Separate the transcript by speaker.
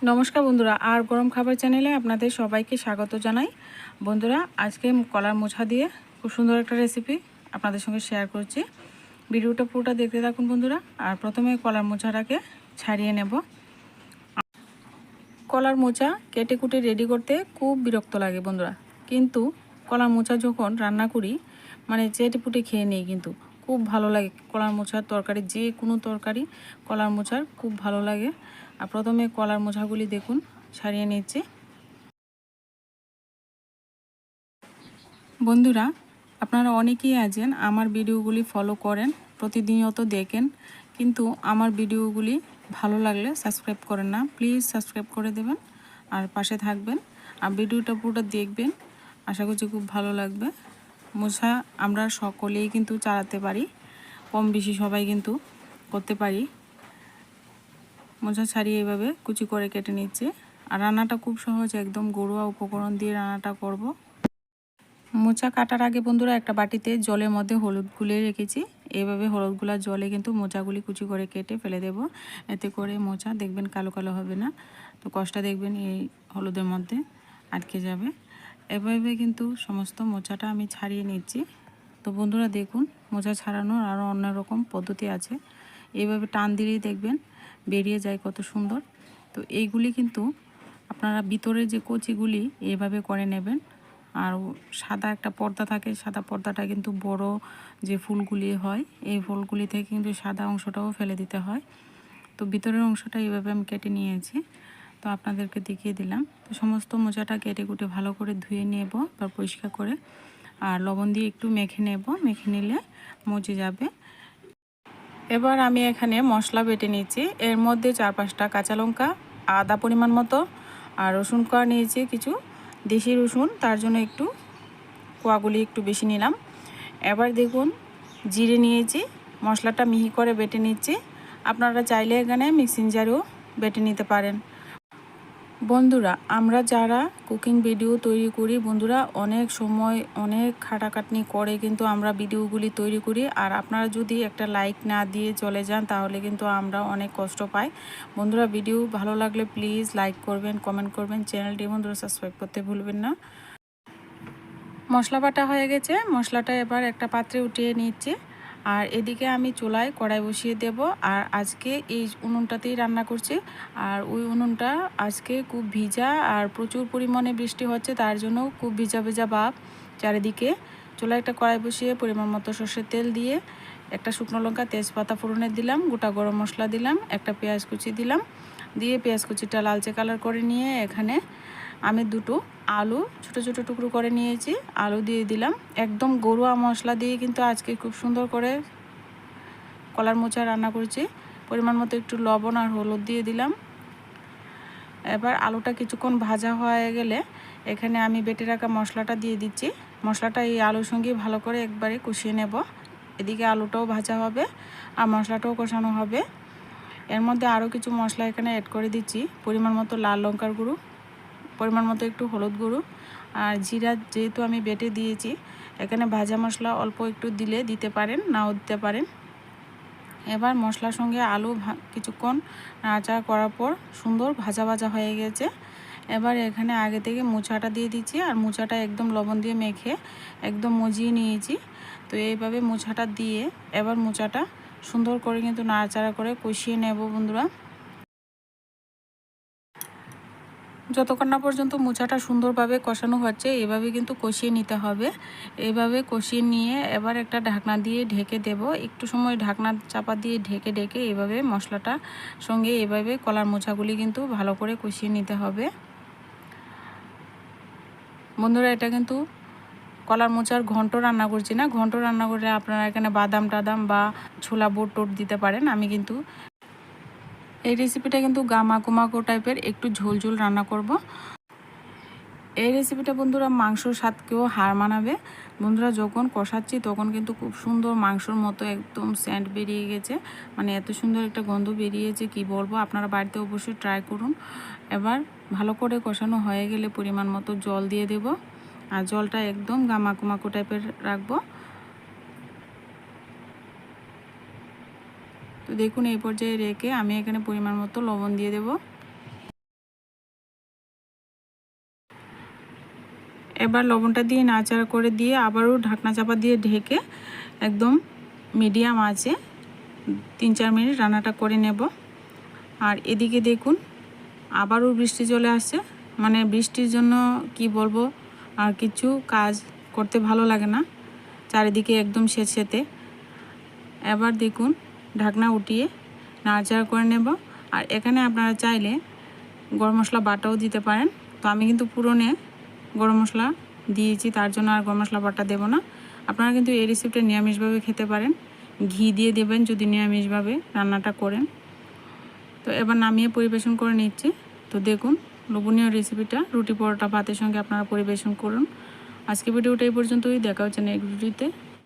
Speaker 1: নমস্কার বন্ধুরা, আর গরম খাবার চ্যানেলে আপনাদের সবাইকে স্বাগত জানাই। বন্ধুরা, আজকে কলার মোচা দিয়ে খুব সুন্দর একটা রেসিপি আপনাদের সঙ্গে শেয়ার করছি। ভিডিওটা পুরোটা দেখতে থাকুন বন্ধুরা। আর প্রথমে কলার মোচাটাকে ছাড়িয়ে নেব। কলার মোচা কেটে কুটে রেডি করতে খুব বিরক্ত লাগে বন্ধুরা, কিন্তু কলার মোচা যখন রান্না করি চেটে পুটে খেয়ে নিই, কিন্তু খুব ভালো লাগে। কলার মোচার তরকারি, যে কোনো তরকারি কলার মোচার খুব ভালো লাগে। আর প্রথমে কলার মোচাগুলি দেখুন ছাড়িয়ে নিচ্ছি। বন্ধুরা, আপনারা অনেকেই আছেন আমার ভিডিওগুলি ফলো করেন, প্রতিনিয়ত দেখেন, কিন্তু আমার ভিডিওগুলি ভালো লাগলে সাবস্ক্রাইব করেন না। প্লিজ সাবস্ক্রাইব করে দেবেন আর পাশে থাকবেন, আর ভিডিওটা পুরোটা দেখবেন। আশা করছি খুব ভালো লাগবে। মোচা আমরা সকলেই কিন্তু চালাতে পারি, কম বেশি সবাই কিন্তু করতে পারি। মোচা ছাড়িয়ে এইভাবে কুচি করে কেটে নিচ্ছে। আর রান্নাটা খুব সহজ, একদম ঘরোয়া উপকরণ দিয়ে রান্নাটা করব। মোচা কাটার আগে বন্ধুরা একটা বাটিতে জলের মধ্যে হলুদ গুলে রেখেছি। এইভাবে হলুদ গুলা জলে কিন্তু মোচাগুলি কুচি করে কেটে ফেলে দেব। এতে করে মোচা দেখবেন কালো কালো হবে না, তো কষ্টটা দেখবেন এই হলুদের মধ্যে আটকে যাবে। এভাবে কিন্তু সমস্ত মোচাটা আমি ছাড়িয়ে নিচ্ছি। তো বন্ধুরা দেখুন, মোচা ছাড়ানোর আরও অন্যরকম পদ্ধতি আছে। এইভাবে টান দিলেই দেখবেন বেরিয়ে যায় কত সুন্দর। তো এইগুলি কিন্তু আপনারা ভিতরে যে কচিগুলি এইভাবে করে নেবেন। আর সাদা একটা পর্দা থাকে, সাদা পর্দাটা কিন্তু বড় যে ফুলগুলি হয় এই ফুলগুলি থেকে কিন্তু সাদা অংশটাও ফেলে দিতে হয়। তো ভিতরের অংশটা এইভাবে আমি কেটে নিয়েছি, তো আপনাদেরকে দেখিয়ে দিলাম। তো সমস্ত মোচাটা কেটে কুটে ভালো করে ধুয়ে নেব বা পরিষ্কার করে, আর লবণ দিয়ে একটু মেখে নেব। মেখে নিলে মুছে যাবে। এবার আমি এখানে মশলা বেটে নিচ্ছি। এর মধ্যে 4-5টা কাঁচা লঙ্কা, আদা পরিমাণ মতো, আর রসুন কোয়া নিয়েছি কিছু, দেশি রসুন, তার জন্য একটু কোয়াগুলি একটু বেশি নিলাম। এবার দেখুন জিরে নিয়েছি, মশলাটা মিহি করে বেটে নিচ্ছি। আপনারা চাইলে এখানে মিক্সিং জারেও বেটে নিতে পারেন। বন্ধুরা, আমরা যারা কুকিং ভিডিও তৈরি করি বন্ধুরা, অনেক সময় অনেক খাটাখাটনি করে কিন্তু আমরা ভিডিওগুলি তৈরি করি। আর আপনারা যদি একটা লাইক না দিয়ে চলে যান তাহলে কিন্তু আমরা অনেক কষ্ট পাই। বন্ধুরা, ভিডিও ভালো লাগলে প্লিজ লাইক করবেন, কমেন্ট করবেন, চ্যানেলটি বন্ধুরা সাবস্ক্রাইব করতে ভুলবেন না। মশলা বাটা হয়ে গেছে, মশলাটা এবার একটা পাত্রে উঠিয়ে নিচ্ছি। আর এদিকে আমি চুলায় কড়াই বসিয়ে দেব। আর আজকে এই উনুনটাতেই রান্না করছি। আর ওই উনুনটা আজকে খুব ভিজা, আর প্রচুর পরিমাণে বৃষ্টি হচ্ছে, তার জন্য খুব ভিজা ভিজা ভাব চারিদিকে। চুলায় একটা কড়াই বসিয়ে পরিমাণ মতো সর্ষের তেল দিয়ে একটা শুকনো লঙ্কা, তেজপাতা ফোড়নে দিলাম, গোটা গরম মশলা দিলাম, একটা পেঁয়াজ কুচি দিলাম, দিয়ে পেঁয়াজ কুচিটা লালচে কালার করে নিয়ে এখানে আমি দুটো আলু ছোট ছোট টুকরো করে নিয়েছি, আলু দিয়ে দিলাম। একদম ঘরোয়া মশলা দিয়ে কিন্তু আজকে খুব সুন্দর করে কলার মোচা রান্না করছি। পরিমাণ মতো একটু লবণ আর হলুদ দিয়ে দিলাম। এবার আলুটা কিছুক্ষণ ভাজা হয়ে গেলে এখানে আমি বেটে রাখা মশলাটা দিয়ে দিচ্ছি। মশলাটা এই আলুর সঙ্গে ভালো করে একবারে কষিয়ে নেব। এদিকে আলুটাও ভাজা হবে আর মশলাটাও কষানো হবে। এর মধ্যে আরও কিছু মশলা এখানে অ্যাড করে দিচ্ছি। পরিমাণ মতো লাল লঙ্কার গুঁড়ো, পরিমাণ মতো একটু হলুদ গুঁড়ো, আর জিরা যেহেতু আমি বেটে দিয়েছি, এখানে ভাজা মশলা অল্প একটু দিতে পারেন, নাও দিতে পারেন। এবার মশলার সঙ্গে আলু কিছুক্ষণ নাড়াচাড়া করার পর সুন্দর ভাজা ভাজা হয়ে গেছে। এবার এখানে আগে থেকে মোচাটা দিয়ে দিচ্ছি, আর মোচাটা একদম লবণ দিয়ে মেখে একদম মজিয়ে নিয়েছি। তো এইভাবে মোচাটা দিয়ে এবার মোচাটা সুন্দর করে কিন্তু নাড়াচাড়া করে কষিয়ে নেব বন্ধুরা। যতক্ষণ না পর্যন্ত মোচাটা সুন্দরভাবে কষানো হচ্ছে এভাবে কিন্তু কষিয়ে নিতে হবে। এইভাবে কষিয়ে নিয়ে এবার একটা ঢাকনা দিয়ে ঢেকে দেব। একটু সময় ঢাকনা চাপা দিয়ে ঢেকে ঢেকে এভাবে মশলাটা সঙ্গে এভাবে কলার মোচাগুলি কিন্তু ভালো করে কষিয়ে নিতে হবে বন্ধুরা। এটা কিন্তু কলার মোচার ঘন্ট রান্না করছি না। ঘন্ট রান্না করলে আপনারা এখানে বাদাম টাদাম বা ছোলা বুট টোট দিতে পারেন। আমি কিন্তু এই রেসিপিটা কিন্তু মাখো টাইপের একটু ঝোল ঝোল রান্না করব। এই রেসিপিটা বন্ধুরা মাংসর স্বাদকেও হার মানাবে। বন্ধুরা, যখন কষাচ্ছি তখন কিন্তু খুব সুন্দর মাংসর মতো একদম সেন্ট বেরিয়ে গেছে, এত সুন্দর একটা গন্ধ বেরিয়েছে কি বলবো। আপনারা বাড়িতে অবশ্যই ট্রাই করুন। এবার ভালো করে কষানো হয়ে গেলে পরিমাণ মতো জল দিয়ে দেব, আর জলটা একদম মাখো টাইপের রাখবো। তো দেখুন এই পর্যায়ে রেখে আমি এখানে পরিমাণ মতো লবণ দিয়ে দেব। এবার লবণটা দিয়ে নাড়াচাড়া করে দিয়ে আবারও ঢাকনা চাপা দিয়ে ঢেকে একদম মিডিয়াম আঁচে 3-4 মিনিট রান্নাটা করে নেব। আর এদিকে দেখুন আবারও বৃষ্টি চলে আসছে, মানে বৃষ্টির জন্য কি বলবো, আর কিছু কাজ করতে ভালো লাগে না, চারিদিকে একদম সেচেতে। এবার দেখুন ঢাকনা উঠিয়ে নাড়াচাড়া করে নেব। আর এখানে আপনারা চাইলে গরম মশলা বাটাও দিতে পারেন, তো আমি কিন্তু পুরনে গরম মশলা দিয়েছি, তার জন্য আর গরম মশলা বাটা দেব না। আপনারা কিন্তু এই রেসিপিটা নিরামিষভাবে খেতে পারেন, ঘি দিয়ে দেবেন যদি নিরামিষভাবে রান্নাটা করেন। তো এবার নামিয়ে পরিবেশন করে নিচ্ছি। তো দেখুন লোভনীয় রেসিপিটা রুটি পরোটা ভাতের সঙ্গে আপনারা পরিবেশন করুন। আজকে ভিডিওটা এই পর্যন্তই, দেখা হচ্ছে নেক্সট ভিডিওতে।